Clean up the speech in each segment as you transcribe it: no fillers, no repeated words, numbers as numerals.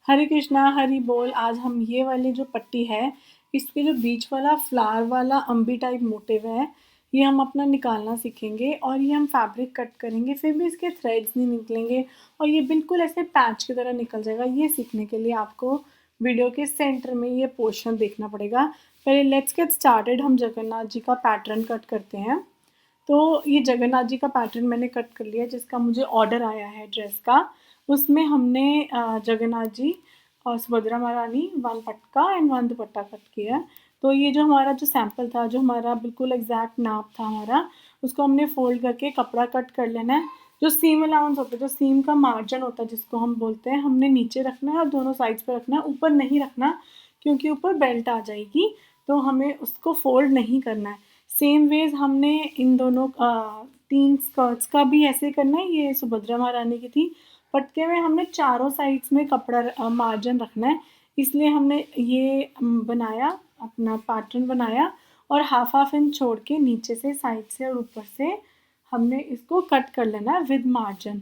हरे कृष्णा हरि बोल। आज हम ये वाली जो पट्टी है, इसके जो बीच वाला फ्लावर वाला अम्बी टाइप मोटिव है, ये हम अपना निकालना सीखेंगे और ये हम फैब्रिक कट करेंगे, फिर भी इसके थ्रेड्स नहीं निकलेंगे और ये बिल्कुल ऐसे पैच की तरह निकल जाएगा। ये सीखने के लिए आपको वीडियो के सेंटर में ये पोर्शन देखना पड़ेगा। पहले लेट्स गेट स्टार्टेड। हम जगन्नाथ जी का पैटर्न कट करते हैं। तो ये जगन्नाथ जी का पैटर्न मैंने कट कर लिया, जिसका मुझे ऑर्डर आया है ड्रेस का। उसमें हमने जगन्नाथ जी और सुभद्रा महारानी वन पटका एंड वन दुपट्टा कट किया। तो ये जो हमारा जो सैंपल था, जो हमारा बिल्कुल एग्जैक्ट नाप था हमारा, उसको हमने फोल्ड करके कपड़ा कट कर लेना है। जो सीम अलाउंस होता है, जो सीम का मार्जिन होता है जिसको हम बोलते हैं, हमने नीचे रखना है और दोनों साइड्स पे रखना है, ऊपर नहीं रखना क्योंकि ऊपर बेल्ट आ जाएगी, तो हमें उसको फोल्ड नहीं करना है। सेम वेज हमने इन दोनों 3 स्कर्ट्स का भी ऐसे करना है। ये सुभद्रा महारानी की थी। पटके में हमने चारों साइड्स में कपड़ा मार्जिन रखना है, इसलिए हमने ये बनाया, अपना पैटर्न बनाया और हाफ इंच छोड़ के नीचे से, साइड से और ऊपर से हमने इसको कट कर लेना है विद मार्जिन।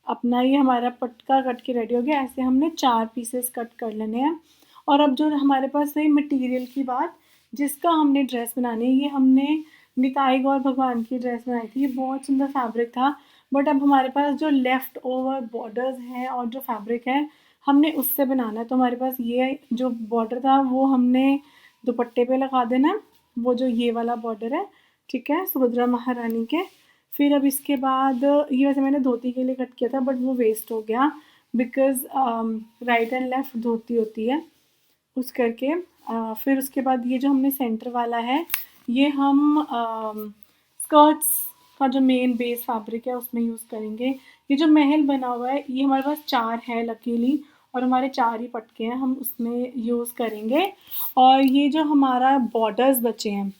अपना ये हमारा पटका कट के रेडी हो गया। ऐसे हमने 4 पीसेस कट कर लेने हैं। और अब जो हमारे पास रही मटेरियल की बात, जिसका हमने ड्रेस बनानी है, ये हमने निताई गौर भगवान की ड्रेस बनाई थी। ये बहुत सुंदर फैब्रिक था, बट अब हमारे पास जो लेफ़्ट ओवर बॉर्डर्स हैं और जो फैब्रिक है, हमने उससे बनाना है। तो हमारे पास ये जो बॉर्डर था वो हमने दुपट्टे पे लगा देना है, वो जो ये वाला बॉर्डर है, ठीक है, सुभद्रा महारानी के। फिर अब इसके बाद ये वैसे मैंने धोती के लिए कट किया था, बट वो वेस्ट हो गया बिकॉज़ राइट एंड लेफ़्ट धोती होती है उस करके। फिर उसके बाद ये जो हमने सेंटर वाला है, ये हम स्कर्ट्स का जो मेन बेस फैब्रिक है उसमें यूज़ करेंगे। ये जो महल बना हुआ है, ये हमारे पास 4 है लकीली, और हमारे 4 ही पटके हैं, हम उसमें यूज़ करेंगे। और ये जो हमारा बॉर्डर्स बचे हैं,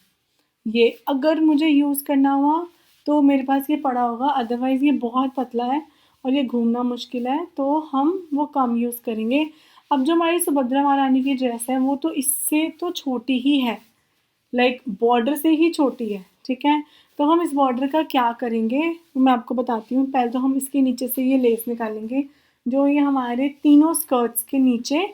ये अगर मुझे यूज़ करना हुआ तो मेरे पास ये पड़ा होगा, अदरवाइज़ ये बहुत पतला है और ये घूमना मुश्किल है, तो हम वो कम यूज़ करेंगे। अब जो हमारी सुभद्रा महारानी की ड्रेस है, वो तो इससे तो छोटी ही है, लाइक बॉर्डर से ही छोटी है, ठीक है। तो हम इस बॉर्डर का क्या करेंगे, मैं आपको बताती हूँ। पहले तो हम इसके नीचे से ये लेस निकालेंगे, जो ये हमारे तीनों स्कर्ट्स के नीचे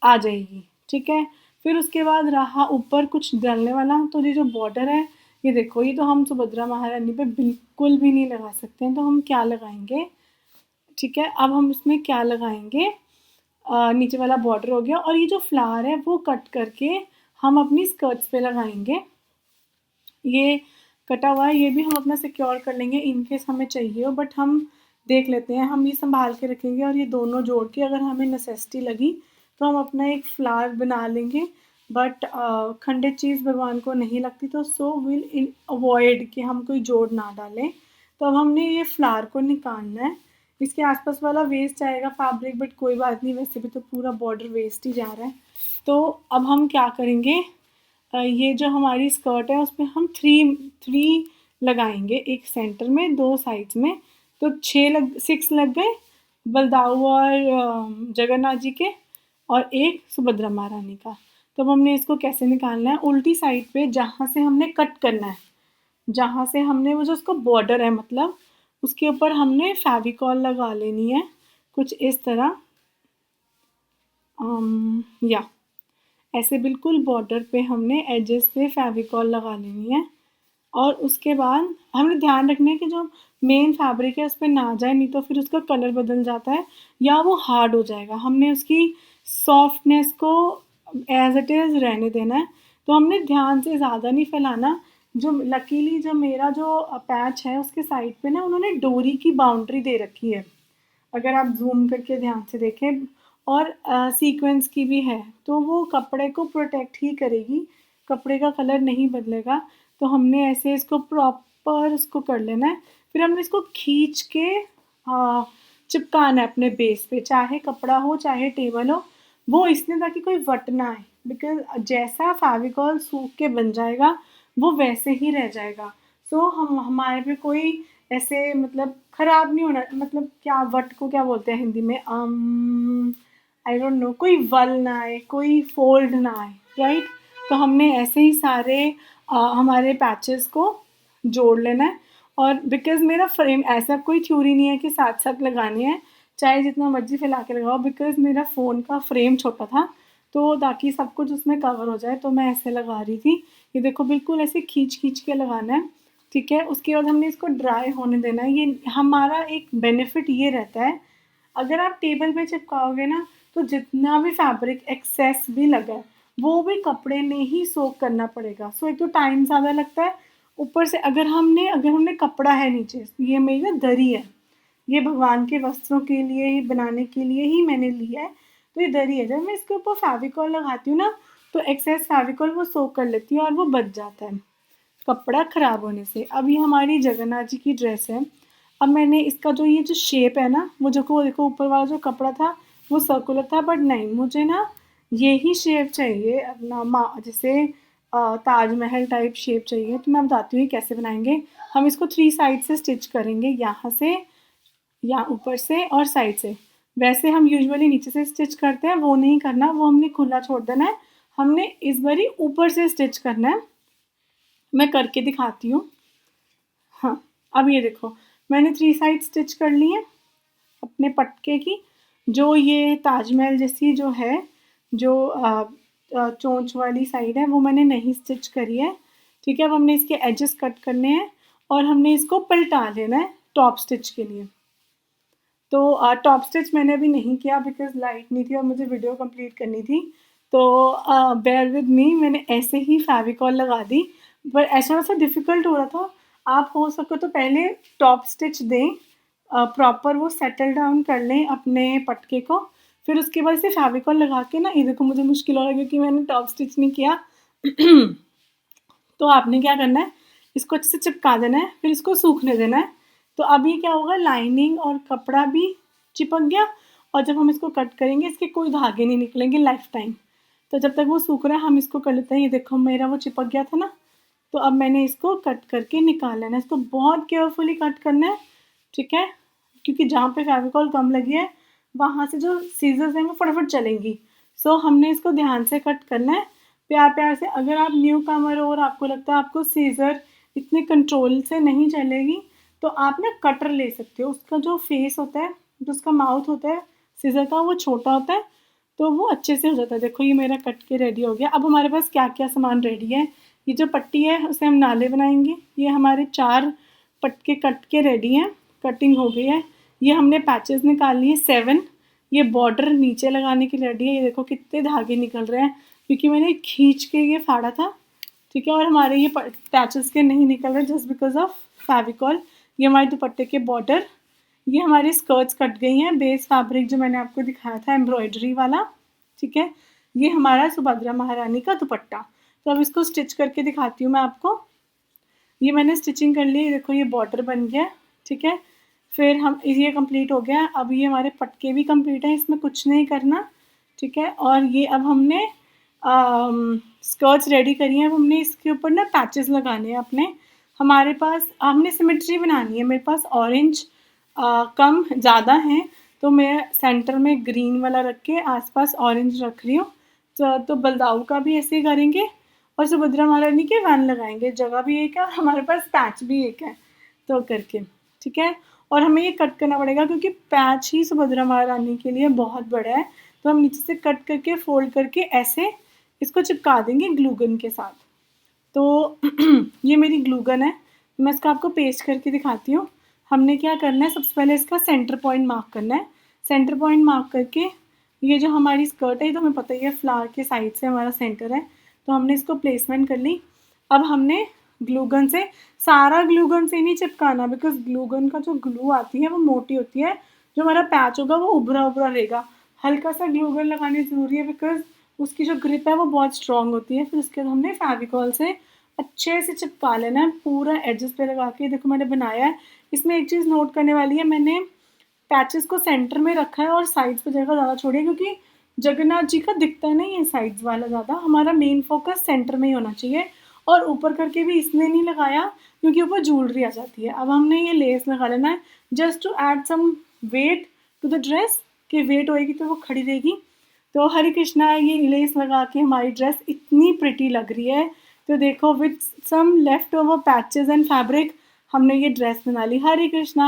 आ जाएगी, ठीक है। फिर उसके बाद रहा ऊपर कुछ डालने वाला, तो ये जो बॉर्डर है, ये देखो, ये तो हम सुभद्रा महारानी पे बिल्कुल भी नहीं लगा सकते हैं, तो हम क्या लगाएंगे, ठीक है। अब हम इसमें क्या लगाएंगे, नीचे वाला बॉर्डर हो गया, और ये जो फ्लावर है वो कट करके हम अपनी स्कर्ट्स पे लगाएंगे। ये कटा हुआ है, ये भी हम अपना सिक्योर कर लेंगे इन केस हमें चाहिए हो, बट हम देख लेते हैं, हम ये संभाल के रखेंगे। और ये दोनों जोड़ के अगर हमें नेसेसिटी लगी तो हम अपना एक फ्लावर बना लेंगे, बट खंडित चीज़ भगवान को नहीं लगती, तो सो विल अवॉइड कि हम कोई जोड़ ना डालें। तो अब हमने ये फ्लावर को निकालना है। इसके आसपास वाला वेस्ट आएगा फैब्रिक, बट कोई बात नहीं, वैसे भी तो पूरा बॉर्डर वेस्ट ही जा रहा है। तो अब हम क्या करेंगे, ये जो हमारी स्कर्ट है उसमें हम थ्री लगाएंगे, एक सेंटर में, 2 साइड्स में, तो 6 लग गए बलदाऊ और जगन्नाथ जी के, और एक सुभद्रा महारानी का। तो अब हमने इसको कैसे निकालना है, उल्टी साइड पे जहाँ से हमने कट करना है, जहाँ से हमने वो जो उसका बॉर्डर है, मतलब उसके ऊपर हमने फेविकॉल लगा लेनी है कुछ इस तरह, या ऐसे बिल्कुल बॉर्डर पे हमने एजेस पे फेविकॉल लगा लेनी है। और उसके बाद हमें ध्यान रखना है कि जो मेन फैब्रिक है उस पर ना जाए, नहीं तो फिर उसका कलर बदल जाता है या वो हार्ड हो जाएगा। हमने उसकी सॉफ्टनेस को एज इट इज़ रहने देना है, तो हमने ध्यान से ज़्यादा नहीं फैलाना। जो लकीली जो मेरा जो पैच है उसके साइड पे ना उन्होंने डोरी की बाउंड्री दे रखी है, अगर आप ज़ूम करके ध्यान से देखें, और सीक्वेंस की भी है, तो वो कपड़े को प्रोटेक्ट ही करेगी, कपड़े का कलर नहीं बदलेगा। तो हमने ऐसे इसको प्रॉपर उसको कर लेना है। फिर हमने इसको खींच के चिपकाना है अपने बेस पे, चाहे कपड़ा हो चाहे टेबल हो, वो इसलिए ताकि कोई वट ना आए, बिकॉज जैसा फेविकॉल सूख के बन जाएगा वो वैसे ही रह जाएगा। सो हम हमारे पे कोई ऐसे मतलब ख़राब नहीं होना, मतलब क्या वट को क्या बोलते हैं हिंदी में, आई डोंट नो, कोई वल ना आए, कोई फोल्ड ना आए, राइट। तो हमने ऐसे ही सारे हमारे पैचेस को जोड़ लेना है। और बिकॉज़ मेरा फ्रेम ऐसा कोई थ्योरी नहीं है कि साथ साथ लगाने हैं, चाहे जितना मर्जी फैला के लगाओ, बिकॉज़ मेरा फ़ोन का फ्रेम छोटा था, तो ताकि सब कुछ उसमें कवर हो जाए, तो मैं ऐसे लगा रही थी। ये देखो बिल्कुल ऐसे खींच-खींच के लगाना है, ठीक है? उसके बाद हमने इसको ड्राई होने देना है। ये हमारा एक बेनिफिट ये रहता है, अगर आप टेबल पे चिपकाओगे ना, तो जितना भी फैब्रिक एक्सेस भी लगा है, वो भी कपड़े में ही सोक करना पड़ेगा। सो एक तो टाइम ज़्यादा लगता है, ऊपर से अगर हमने कपड़ा है नीचे, ये मेरी ना दरी है, ये भगवान के वस्त्रों के लिए ही बनाने के लिए ही मैंने लिया है, तो ये दरी है। जब मैं इसके ऊपर फेविकॉल लगाती हूँ ना, तो एक्सेस फेविकॉल वो सोक कर लेती है और वो बच जाता है कपड़ा ख़राब होने से। अब ये हमारी जगन्नाथ जी की ड्रेस है। अब मैंने इसका ये जो शेप है ना, वो देखो ऊपर वाला जो कपड़ा था वो सर्कुलर था, बट नहीं, मुझे ना यही शेप चाहिए अपना जैसे ताजमहल टाइप शेप चाहिए। तो मैं बताती हूँ ये कैसे बनाएंगे। हम इसको 3 साइड से स्टिच करेंगे, यहाँ से, यहाँ ऊपर से और साइड से। वैसे हम यूजुअली नीचे से स्टिच करते हैं, वो नहीं करना, वो हमने खुला छोड़ देना है। हमने इस बारी ऊपर से स्टिच करना है। मैं करके दिखाती हूँ। हाँ, अब ये देखो, मैंने 3 साइड स्टिच कर ली है अपने पटके की। जो ये ताजमहल जैसी जो है, जो चोंच वाली साइड है, वो मैंने नहीं स्टिच करी है, ठीक है? अब हमने इसके एजेस कट करने हैं और हमने इसको पलटा लेना है टॉप स्टिच के लिए। तो टॉप स्टिच मैंने अभी नहीं किया बिकॉज़ लाइट नहीं थी और मुझे वीडियो कंप्लीट करनी थी। तो बेयर विद मी, मैंने ऐसे ही फेविकॉल लगा दी, पर ऐसा सा डिफ़िकल्ट हो रहा था। आप हो सके तो पहले टॉप स्टिच दें, प्रॉपर वो सेटल डाउन कर लें अपने पटके को, फिर उसके बाद इसे फेविकॉल लगा के ना, ये देखो मुझे मुश्किल हो रहा है क्योंकि मैंने टॉप स्टिच नहीं किया। तो आपने क्या करना है, इसको अच्छे से चिपका देना है, फिर इसको सूखने देना है। तो अभी क्या होगा, लाइनिंग और कपड़ा भी चिपक गया, और जब हम इसको कट करेंगे इसके कोई धागे नहीं निकलेंगे लाइफ टाइम। तो जब तक वो सूख रहा है हम इसको कर लेते हैं। ये देखो मेरा वो चिपक गया था ना, तो अब मैंने इसको कट करके निकाल लेना है। इसको बहुत केयरफुली कट करना है, ठीक है? क्योंकि जहाँ पे फेविकॉल कम लगी है, वहाँ से जो सीजर्स हैं वो फटाफट चलेंगी। सो हमने इसको ध्यान से कट करना है, प्यार-प्यार से। अगर आप न्यू कमर हो और आपको लगता है आपको सीज़र इतने कंट्रोल से नहीं चलेगी, तो आप ना कटर ले सकते हो। उसका जो फेस होता है, जो उसका माउथ होता है सीज़र का, वो छोटा होता है, तो वो अच्छे से हो जाता है। देखो ये मेरा कट के रेडी हो गया। अब हमारे पास क्या-क्या सामान रेडी है। ये जो पट्टी है उसे हम नाले बनाएंगे। ये हमारे 4 पटके कट के रेडी हैं, कटिंग हो गई है। ये हमने पैचेस निकाल लिए 7। ये बॉर्डर नीचे लगाने के लिए रेडी है। ये देखो कितने धागे निकल रहे हैं, क्योंकि मैंने खींच के ये फाड़ा था, ठीक है? और हमारे ये पैचेस के नहीं निकल रहे जस्ट बिकॉज ऑफ फेविकॉल। ये हमारे दुपट्टे के बॉर्डर। ये हमारी स्कर्ट्स कट गई हैं, बेस फैब्रिक जो मैंने आपको दिखाया था एम्ब्रॉयडरी वाला, ठीक है? ये हमारा सुभद्रा महारानी का दुपट्टा। तो अब इसको स्टिच करके दिखाती हूँ मैं आपको। ये मैंने स्टिचिंग कर ली, देखो ये बॉर्डर बन गया, ठीक है? फिर हम ये कंप्लीट हो गया। अब ये हमारे पटके भी कंप्लीट हैं, इसमें कुछ नहीं करना, ठीक है? और ये अब हमने स्कर्ट्स रेडी करी हैं। अब हमने इसके ऊपर ना पैचेस लगाने हैं अपने। हमारे पास हमने सिमेट्री बनानी है। मेरे पास ऑरेंज कम ज़्यादा हैं, तो मैं सेंटर में ग्रीन वाला रख के आसपास ऑरेंज रख रही हूँ। तो बलदाऊ का भी ऐसे ही करेंगे और सुभद्रा महारानी के 1 लगाएंगे। जगह भी एक है और हमारे पास पैच भी एक है, तो करके, ठीक है? और हमें ये कट करना पड़ेगा क्योंकि पैच ही सुभद्रा महारानी के लिए बहुत बड़ा है। तो हम नीचे से कट करके फोल्ड करके ऐसे इसको चिपका देंगे ग्लू गन के साथ। तो ये मेरी ग्लू गन है, मैं इसका आपको पेस्ट करके दिखाती हूँ। हमने क्या करना है, सबसे पहले इसका सेंटर पॉइंट मार्क करना है। सेंटर पॉइंट मार्क करके ये जो हमारी स्कर्ट है, तो हमें पता ही है फ्लावर के साइड से हमारा सेंटर है, तो हमने इसको प्लेसमेंट कर ली। अब हमने ग्लू गन से, सारा ग्लू गन से नहीं चिपकाना, बिकॉज ग्लू गन का जो ग्लू आती है वो मोटी होती है, जो हमारा पैच होगा वो उभरा उभरा रहेगा। हल्का सा ग्लू गन लगानी ज़रूरी है बिकॉज उसकी जो ग्रिप है वो बहुत स्ट्रॉन्ग होती है। फिर उसके बाद हमने फेविकॉल से अच्छे से चिपका लेना है पूरा एजेस पे लगा के। देखो मैंने बनाया है। इसमें एक चीज़ नोट करने वाली है, मैंने पैचेस को सेंटर में रखा है और साइड्स पे जगह ज़्यादा छोड़ी है, क्योंकि जगन्नाथ जी का दिखता नहीं है साइड्स वाला ज़्यादा। हमारा मेन फोकस सेंटर में ही होना चाहिए। और ऊपर करके भी इसने नहीं लगाया क्योंकि ऊपर ज्वेलरी आ जाती है। अब हमने ये लेस लगा लेना है just to add some weight to the dress, कि वेट होएगी तो वो खड़ी रहेगी। तो हरे कृष्णा, ये लेस लगा के हमारी ड्रेस इतनी प्रिटी लग रही है। तो देखो with some left over patches and fabric हमने ये ड्रेस बना ली। हरे कृष्णा।